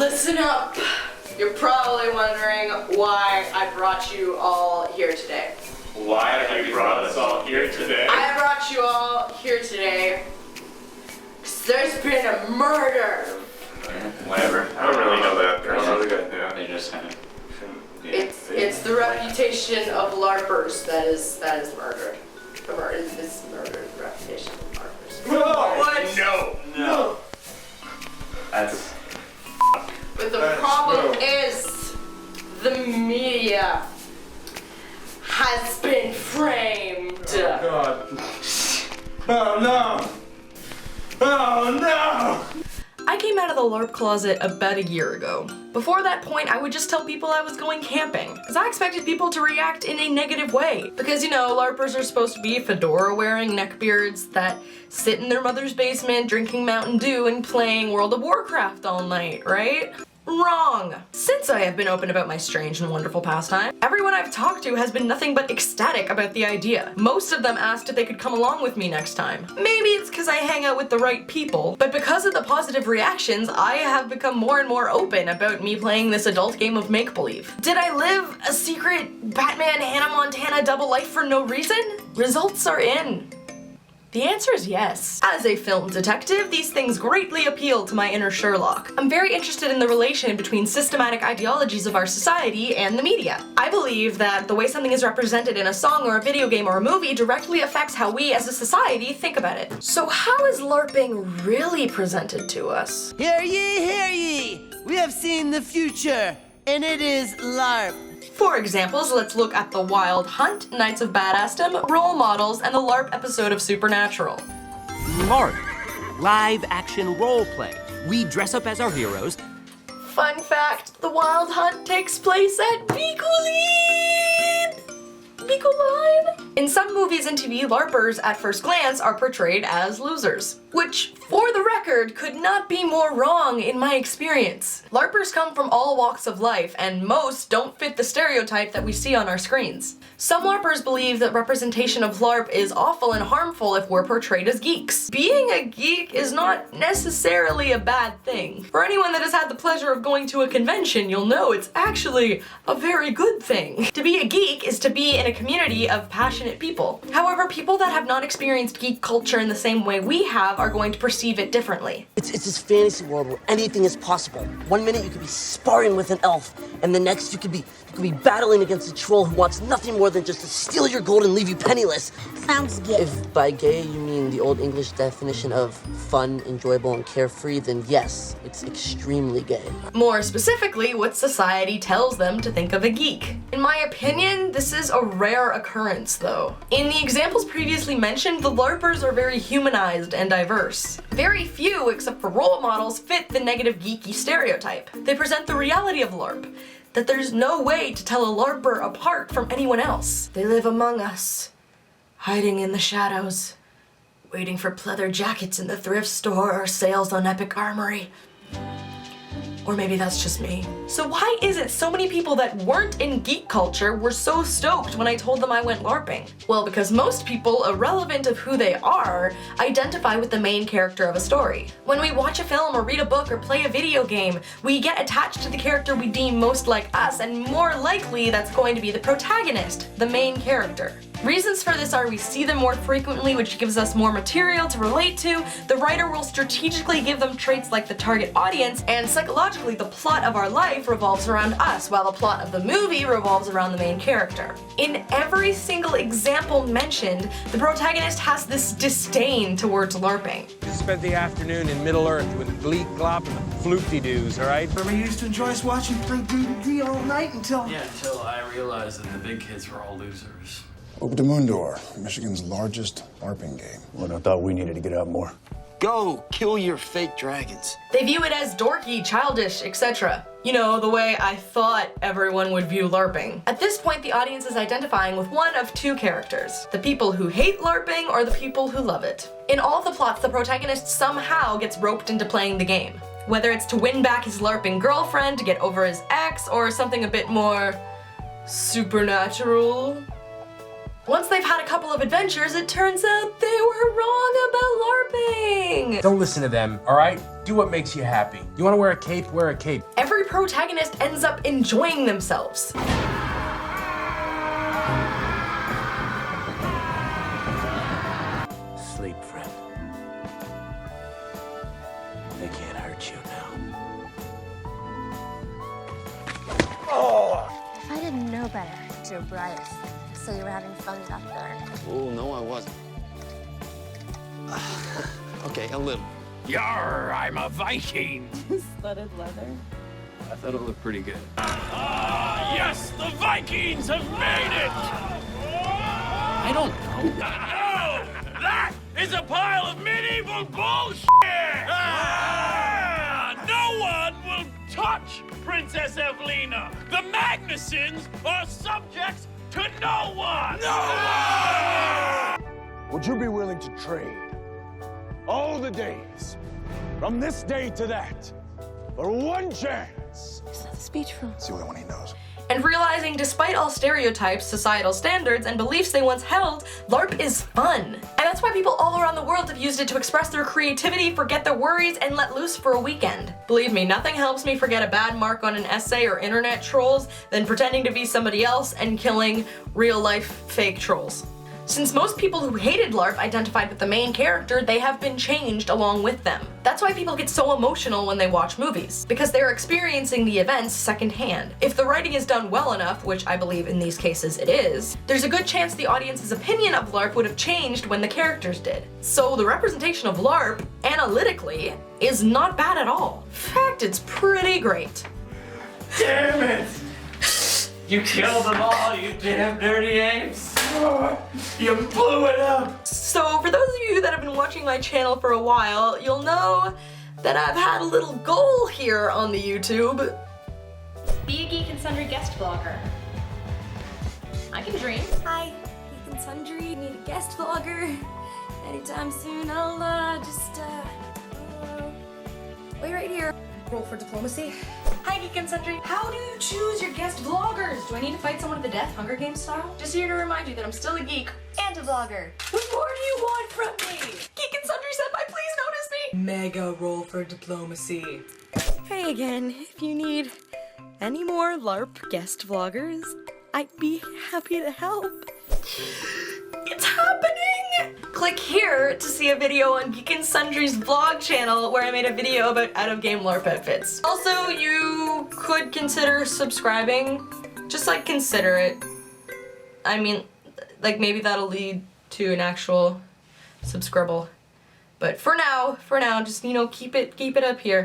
Listen up. You're probably wondering why I brought you all here today. Why have you brought us all here today? I brought you all here today because there's been a murder. Whatever. I don't really know that person. Yeah. They just kind of. It's the reputation of LARPers that is murdered. It's murdered. The reputation of LARPers. No! What? No! That's. But the problem is, the media has been framed. Oh God. Oh no! Oh no! I came out of the LARP closet about a year ago. Before that point, I would just tell people I was going camping, because I expected people to react in a negative way. Because, you know, LARPers are supposed to be fedora-wearing neckbeards that sit in their mother's basement drinking Mountain Dew and playing World of Warcraft all night, right? Wrong! Since I have been open about my strange and wonderful pastime, everyone I've talked to has been nothing but ecstatic about the idea. Most of them asked if they could come along with me next time. Maybe it's because I hang out with the right people, but because of the positive reactions, I have become more and more open about me playing this adult game of make-believe. Did I live a secret Batman Hannah Montana double life for no reason? Results are in. The answer is yes. As a film detective, these things greatly appeal to my inner Sherlock. I'm very interested in the relation between systematic ideologies of our society and the media. I believe that the way something is represented in a song or a video game or a movie directly affects how we as a society think about it. So how is LARPing really presented to us? Hear ye, hear ye! We have seen the future, and it is LARP. For examples, let's look at The Wild Hunt, Knights of Badassdom, Role Models, and the LARP episode of Supernatural. LARP, live action role play. We dress up as our heroes. Fun fact, The Wild Hunt takes place at Picoline! In some movies and TV, LARPers at first glance are portrayed as losers. Which, for the record, could not be more wrong in my experience. LARPers come from all walks of life, and most don't fit the stereotype that we see on our screens. Some LARPers believe that representation of LARP is awful and harmful if we're portrayed as geeks. Being a geek is not necessarily a bad thing. For anyone that has had the pleasure of going to a convention, you'll know it's actually a very good thing. To be a geek is to be in a community of passionate people. However, people that have not experienced geek culture in the same way we have are going to perceive it differently. It's this fantasy world where anything is possible. One minute you could be sparring with an elf, and the next you could be battling against a troll who wants nothing more than just to steal your gold and leave you penniless. Sounds gay. If by gay you mean the old English definition of fun, enjoyable, and carefree, then yes, it's extremely gay. More specifically, what society tells them to think of a geek. In my opinion, this is a rare occurrence, though. In the examples previously mentioned, the LARPers are very humanized and diverse. Very few, except for role models, fit the negative geeky stereotype. They present the reality of LARP, that there's no way to tell a LARPer apart from anyone else. They live among us, hiding in the shadows, waiting for pleather jackets in the thrift store or sales on Epic Armory. Or maybe that's just me. So why is it so many people that weren't in geek culture were so stoked when I told them I went LARPing? Well, because most people, irrelevant of who they are, identify with the main character of a story. When we watch a film or read a book or play a video game, we get attached to the character we deem most like us, and more likely that's going to be the protagonist, the main character. Reasons for this are we see them more frequently, which gives us more material to relate to, the writer will strategically give them traits like the target audience, and psychologically the plot of our life revolves around us, while the plot of the movie revolves around the main character. In every single example mentioned, the protagonist has this disdain towards LARPing. You spent the afternoon in Middle-earth with Gleek Glop and the Floopty-Doos, all right? Remember, you used to enjoy us watching play D&D all night until... Yeah, until I realized that the big kids were all losers. Over to Moondor, Michigan's largest LARPing game. Well, I thought we needed to get out more. Go, kill your fake dragons. They view it as dorky, childish, etc. You know, the way I thought everyone would view LARPing. At this point, the audience is identifying with one of two characters. The people who hate LARPing or the people who love it. In all the plots, the protagonist somehow gets roped into playing the game. Whether it's to win back his LARPing girlfriend, to get over his ex, or something a bit more supernatural. Once they've had a couple of adventures, it turns out they were wrong about LARPing! Don't listen to them, all right? Do what makes you happy. You want to wear a cape? Wear a cape. Every protagonist ends up enjoying themselves. Sleep, friend. They can't hurt you now. If I didn't know better, Joe Bryce, so you were having fun up there. Oh, no, I wasn't. Okay, a little. Yarr, I'm a Viking. Studded leather. I thought it looked pretty good. Yes, the Vikings have made it! I don't know. Oh, that is a pile of medieval bullshit! No one will touch Princess Evelina. The Magnusons are subjects to no one! No one! Would you be willing to trade all the days, from this day to that, for one chance? Is that the speech from? It's the only one he knows. And realizing despite all stereotypes, societal standards, and beliefs they once held, LARP is fun. And that's why people all around the world have used it to express their creativity, forget their worries, and let loose for a weekend. Believe me, nothing helps me forget a bad mark on an essay or internet trolls than pretending to be somebody else and killing real-life fake trolls. Since most people who hated LARP identified with the main character, they have been changed along with them. That's why people get so emotional when they watch movies, because they're experiencing the events secondhand. If the writing is done well enough, which I believe in these cases it is, there's a good chance the audience's opinion of LARP would have changed when the characters did. So the representation of LARP, analytically, is not bad at all. In fact, it's pretty great. Damn it! You killed them all, you damn dirty apes! You blew it up! So for those of you that have been watching my channel for a while, you'll know that I've had a little goal here on the YouTube. Be a Geek and Sundry guest vlogger. I can dream. Hi, Geek and Sundry. Need a guest vlogger. Anytime soon, I'll wait right here. Roll for diplomacy. Hi, Geek and Sundry. How do you choose your guest vloggers? Do I need to fight someone to the death, Hunger Games style? Just here to remind you that I'm still a geek. And a vlogger. What more do you want from me? Geek and Sundry Senpai, please notice me! Mega roll for diplomacy. Hey again, if you need any more LARP guest vloggers, I'd be happy to help. It's happening! Click here to see a video on Geek and Sundry's vlog channel where I made a video about out-of-game LARP outfits. Also, you could consider subscribing. Just like consider it. I mean, like maybe that'll lead to an actual subscribe. But for now, just, you know, keep it up here.